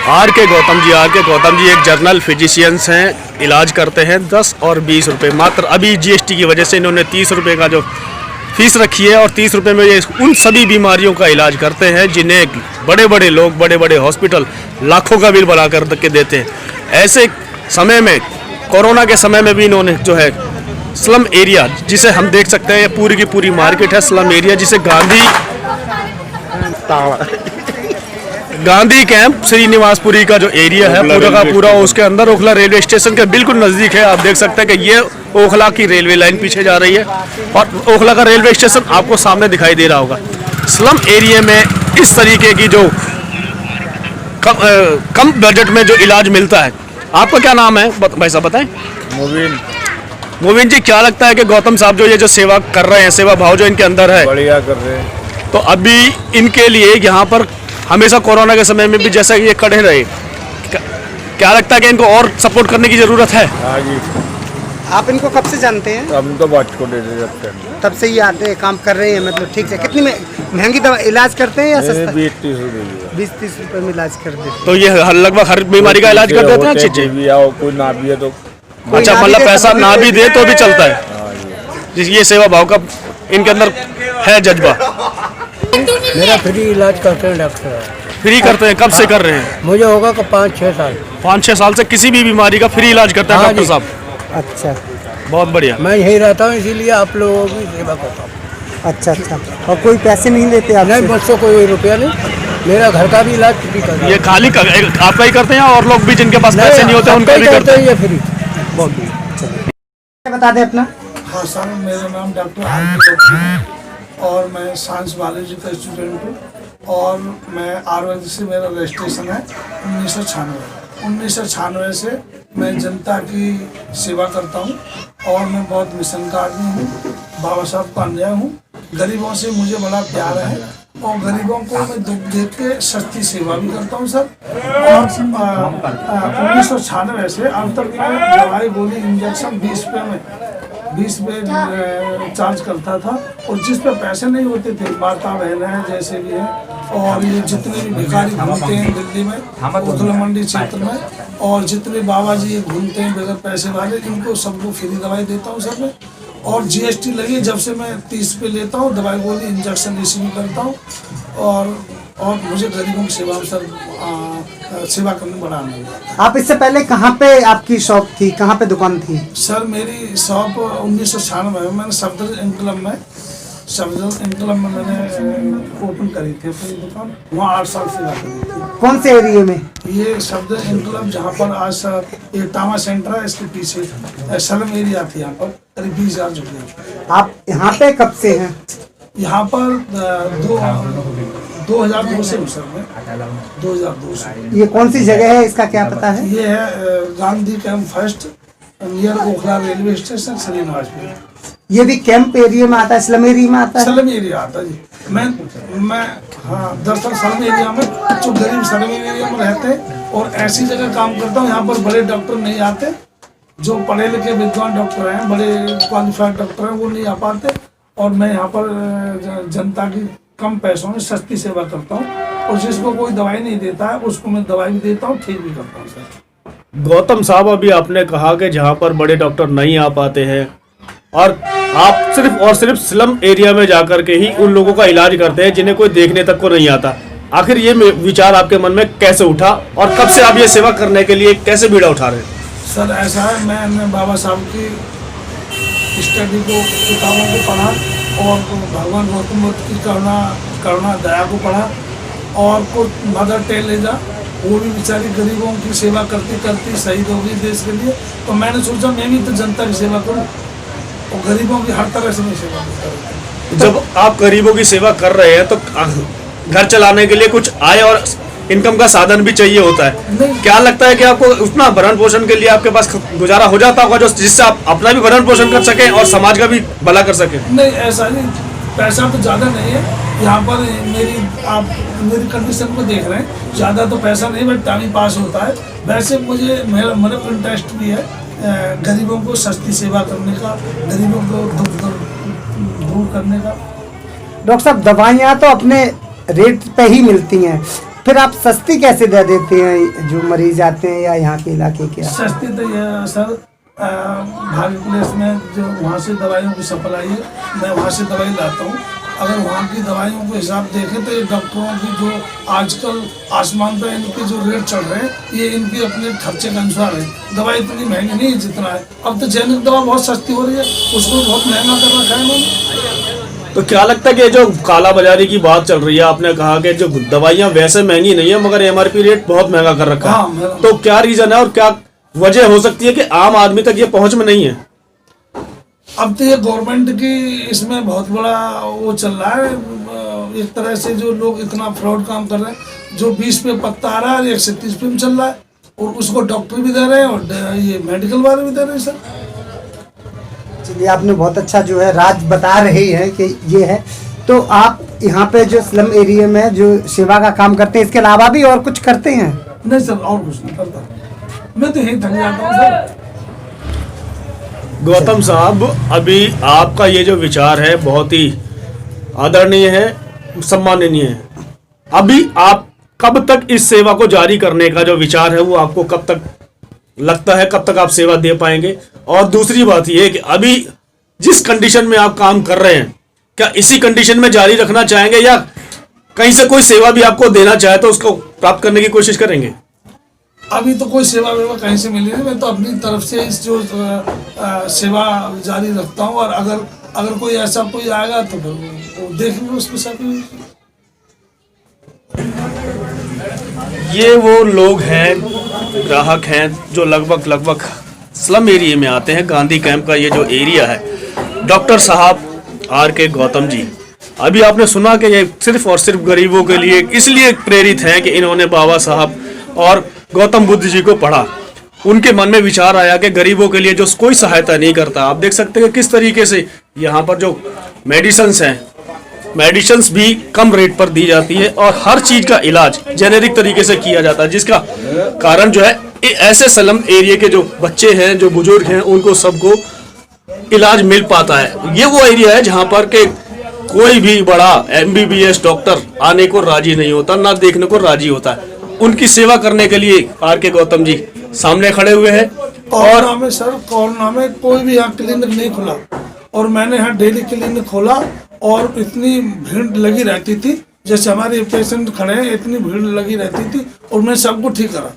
Are के गौतम जी एक journal physicians हैं, इलाज करते हैं 10 और 20 रुपये मात्र। अभी जीएसटी की वजह से इन्होंने 30 रुपये का जो फीस रखी है और 30 रुपये में ये उन सभी बीमारियों का इलाज करते हैं जिन्हें बड़े बड़े लोग, बड़े बड़े हॉस्पिटल लाखों का बिल बना कर के देते हैं। ऐसे समय में, कोरोना के समय में भी इन्होंने जो है स्लम एरिया, जिसे हम देख सकते हैं पूरी की पूरी मार्केट है स्लम एरिया, जिसे गांधी कैंप श्रीनिवासपुरी का जो एरिया है पूरा का पूरा, उसके अंदर ओखला रेलवे स्टेशन के बिल्कुल नज़दीक है। आप देख सकते हैं कि ये ओखला की रेलवे लाइन पीछे जा रही है और ओखला का रेलवे स्टेशन आपको सामने दिखाई दे रहा होगा। स्लम एरिया में इस तरीके की जो कम बजट में जो इलाज मिलता है। आपका क्या नाम है भाई साहब, बताएं? मोविन जी, क्या लगता है कि गौतम साहब जो ये जो सेवा कर रहे हैं, सेवा भाव जो इनके अंदर है, बढ़िया कर रहे हैं। तो अभी इनके लिए यहाँ पर हमेशा कोरोना के समय में भी जैसा कि ये खड़े रहे, क्या लगता है कि इनको और सपोर्ट करने की ज़रूरत है? हाँ जी। आप इनको कब से जानते हैं? हम तो बात को दे देते हैं। तब से ही आते हैं, काम कर रहे हैं, मतलब ठीक है। कितनी महंगी दवा इलाज करते हैं या सस्ता? 20-30 रुपये 20-30 रुपये में इलाज कर देते हैं। तो ये लगभग हर बीमारी का इलाज कर देते हैं? अच्छी चीज। कोई ना भी है तो अच्छा, मतलब पैसा ना भी दे तो भी चलता है। ये सेवा भाव का इनके अंदर है जज्बा। मेरा फ्री इलाज करते हैं डॉक्टर। फ्री करते हैं? कब से कर रहे हैं? मुझे होगा 5-6 साल। 5-6 साल से किसी भी बीमारी का फ्री इलाज करते हैं डॉक्टर साहब? अच्छा, बहुत बढ़िया। मैं यही रहता हूँ, इसीलिए आप लोगों की सेवा करता हूँ। अच्छा। और कोई पैसे नहीं लेते आप? नहीं, मुझसे कोई रुपया नहीं। मेरा घर का भी इलाज फ्री करता है। ये खाली आपका ही करते हैं और लोग भी जिनके पास पैसे नहीं होते उनका भी करते हैं? ये फ्री। बता दें अपना। हाँ सर, मेरा नाम डॉक्टर आर है और मैं साइंस बायोलॉजी का स्टूडेंट हूँ और मैं आयुर्वेद से मेरा रजिस्ट्रेशन है 1996 से मैं जनता की सेवा करता हूँ और मैं बहुत मिशन का आदमी हूँ। बाबा साहब का अन्याय हूँ। गरीबों से मुझे बड़ा प्यार है और गरीबों को मैं दुख देख के सस्ती सेवा भी करता हूँ सर। और 1996 से अब तक मैं दवाई गोली इंजेक्शन 20 रुपये चार्ज करता था और जिस पे पैसे नहीं होते थे, माता बहन है जैसे भी है और ये जितने भी भिखारी घूमते हैं दिल्ली में, उथला मंडी क्षेत्र में, और जितने बाबा जी ये घूमते हैं बगैर पैसे वाले, इनको सबको फ्री दवाई देता हूँ सर मैं। और जीएसटी लगी जब से मैं 30 पे लेता हूँ, दवाई गोली इंजेक्शन रिसीव करता हूँ और मुझे गरीबों की सेवा सर सेवा करने बड़ा आनंद आता है। आप इससे पहले कहाँ पे आपकी शॉप थी, कहाँ पे दुकान थी? सर मेरी शॉप 1996 में मैंने सफदर इनकलम में मैंने ओपन करी थी अपनी दुकान। वहाँ 8 साल से रही थी। कौन से एरिया में? ये सफदर इनकलम जहाँ पर आज ये टामा सेंटर है, इसके पीछे सलम एरिया थी। यहाँ पर करीब 20,000 झुग्गियाँ। आप यहाँ पे कब से हैं? यहाँ पर 2002 से हूँ सर मैं, 2002 से। ये कौन सी जगह है, इसका क्या पता है? ये है Gandhi camp first near Okhla railway station Srinivaspur. ये भी कैंप एरिया में आता है, स्लम एरिया में आता है? स्लम एरिया आता है जी। मैं हाँ, दरअसल स्लम एरिया में जो गरीब स्लम एरिया में रहते हैं और ऐसी जगह काम करता हूँ। यहाँ पर बड़े डॉक्टर नहीं आते, जो पढ़े लिखे विद्वान डॉक्टर हैं, बड़े क्वालिफाइड डॉक्टर हैं, वो नहीं आ पाते और मैं यहाँ पर जनता की कम पैसों में सस्ती सेवा करता हूँ और जिसको कोई दवाई नहीं देता है उसको मैं दवाई भी देता हूँ, ठीक भी करता हूँ सर। गौतम साहब, अभी आपने कहा कि जहाँ पर बड़े डॉक्टर नहीं आ पाते हैं और आप सिर्फ और सिर्फ स्लम एरिया में जाकर के ही उन लोगों का इलाज करते हैं जिन्हें कोई देखने तक को नहीं आता, आखिर ये विचार आपके मन में कैसे उठा और कब से आप ये सेवा करने के लिए कैसे बीड़ा उठा रहे हैं? सर ऐसा है, मैंने बाबा साहब की स्टडी को, किताबों को पढ़ा और भगवान गौतम बुद्ध की करुणा दया को पढ़ा और कुछ मदर टेरेसा, वो भी बेचारी गरीबों की सेवा करती शहीद हो गई देश के लिए। तो मैंने सोचा मैं भी तो जनता की सेवा करूं और गरीबों की हर तरह से मैं सेवा करता। जब आप गरीबों की सेवा कर रहे हैं तो घर चलाने के लिए कुछ आय और इनकम का साधन भी चाहिए होता है। क्या लगता है कि आपको उतना भरण पोषण के लिए आपके पास गुजारा हो जाता होगा जिससे आप अपना भी भरण पोषण कर सकें और समाज का भी भला कर सकें? नहीं, ऐसा नहीं, पैसा तो ज़्यादा नहीं है यहाँ पर। आप मेरी कंडीशन को देख रहे हैं, ज़्यादा तो पैसा नहीं, बट टाइम पास होता है। वैसे मुझे मेरा इंटरेस्ट भी है गरीबों को सस्ती सेवा करने का, गरीबों को दुख दूर करने का। डॉक्टर साहब, दवाइयाँ तो अपने रेट पे ही मिलती हैं, फिर आप सस्ती कैसे दे देते हैं जो मरीज आते हैं या यहाँ के इलाके के? सस्ती तो ये सर भाग्य प्लेस में जो वहाँ से दवाइयों की सप्लाई है, मैं वहाँ से दवाई लाता हूँ। अगर वहाँ की दवाइयों को हिसाब देखें तो ये डॉक्टरों की जो आजकल आसमान पर इनके जो रेट चल रहे हैं, ये इनके अपने खर्चे के अनुसार है। दवाई इतनी महंगी नहीं है जितना है। अब तो जेनिक दवा बहुत सस्ती हो रही है, उसको बहुत महंगा कर रखा है इन्होंने। तो क्या लगता है कि जो काला बाजारी की बात चल रही है, आपने कहा कि जो दवाइयाँ वैसे महंगी नहीं है मगर एमआरपी रेट बहुत महंगा कर रखा है, हाँ, तो क्या रीजन है और क्या वजह हो सकती है कि आम आदमी तक ये पहुंच में नहीं है? अब तो ये गवर्नमेंट की इसमें बहुत बड़ा वो चल रहा है, एक तरह से जो लोग इतना फ्रॉड काम कर रहे हैं। जो 20 पे पत्ता आ रहा है 130 पे में चल रहा है, और उसको डॉक्टर भी दे रहे हैं और ये मेडिकल वाले भी दे रहे हैं सर। चलिए, आपने बहुत अच्छा जो है राज बता रहे हैं कि ये है। तो आप यहाँ पे जो स्लम एरिया में जो सेवा का काम करते हैं, इसके अलावा भी और कुछ करते हैं? नहीं सर, और कुछ नहीं करता, मैं तो यही थक जाता हूँ सर। गौतम साहब, अभी आपका ये जो विचार है बहुत ही आदरणीय है, सम्माननीय है। अभी आप कब तक इस सेवा को जारी करने का जो विचार है वो आपको कब तक लगता है, कब तक आप सेवा दे पाएंगे? और दूसरी बात ये है कि अभी जिस कंडीशन में आप काम कर रहे हैं, क्या इसी कंडीशन में जारी रखना चाहेंगे या कहीं से कोई सेवा भी आपको देना चाहे तो उसको प्राप्त करने की कोशिश करेंगे? अभी तो कोई सेवा वेवा कहीं से मिली नहीं, मैं तो अपनी तरफ से इस जो सेवा जारी रखता हूँ। और अगर कोई ऐसा कोई आएगा तो फिर देखेंगे उसके साथ। ये वो लोग हैं, ग्राहक हैं जो लगभग स्लम एरिया में आते हैं। गांधी कैंप का ये जो एरिया है, डॉक्टर साहब आर.के. गौतम जी, अभी आपने सुना कि ये सिर्फ और सिर्फ गरीबों के लिए इसलिए प्रेरित हैं कि इन्होंने बाबा साहब और गौतम बुद्ध जी को पढ़ा। उनके मन में विचार आया कि गरीबों के लिए जो कोई सहायता नहीं करता। आप देख सकते हैं किस तरीके से यहाँ पर जो मेडिसिन्स हैं, मेडिसिन्स भी कम रेट पर दी जाती है और हर चीज का इलाज जेनेरिक तरीके से किया जाता है, जिसका कारण जो है ऐसे स्लम एरिया के जो बच्चे हैं, जो बुजुर्ग हैं, उनको सबको इलाज मिल पाता है। ये वो एरिया है जहाँ पर के कोई भी बड़ा MBBS डॉक्टर आने को राजी नहीं होता, ना देखने को राजी होता है। उनकी सेवा करने के लिए R.के. गौतम जी सामने खड़े हुए हैं। कोरोना में सर, कोरोना में कोई भी यहाँ क्लिनिक नहीं खुला और मैंने यहाँ डेली क्लिनिक खोला और इतनी भीड़ लगी रहती थी, जैसे हमारे पेशेंट खड़े हैं इतनी भीड़ लगी रहती थी और मैं सबको ठीक करा।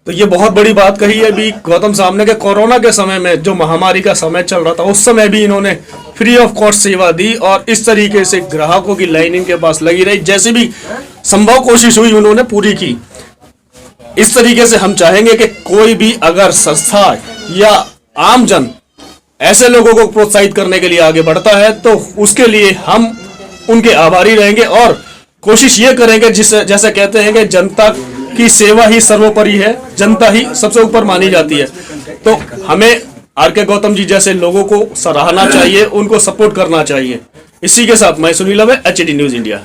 तो ये बहुत बड़ी बात कही है अभी गौतम साहब ने कि कोरोना के समय में जो महामारी का समय चल रहा था, उस समय भी इन्होंने फ्री ऑफ कॉस्ट सेवा दी और इस तरीके से ग्राहकों की लाइन इनके पास लगी रही। जैसे भी संभव कोशिश हुई उन्होंने पूरी की। इस तरीके से हम चाहेंगे कि कोई भी अगर संस्था या आमजन ऐसे लोगों को प्रोत्साहित करने के लिए आगे बढ़ता है तो उसके लिए हम उनके आभारी रहेंगे और कोशिश ये करेंगे जैसे कहते हैं कि जनता की सेवा ही सर्वोपरि है, जनता ही सबसे ऊपर मानी जाती है। तो हमें R.के. गौतम जी जैसे लोगों को सराहना चाहिए, उनको सपोर्ट करना चाहिए। इसी के साथ मैं सुनील में HD न्यूज इंडिया।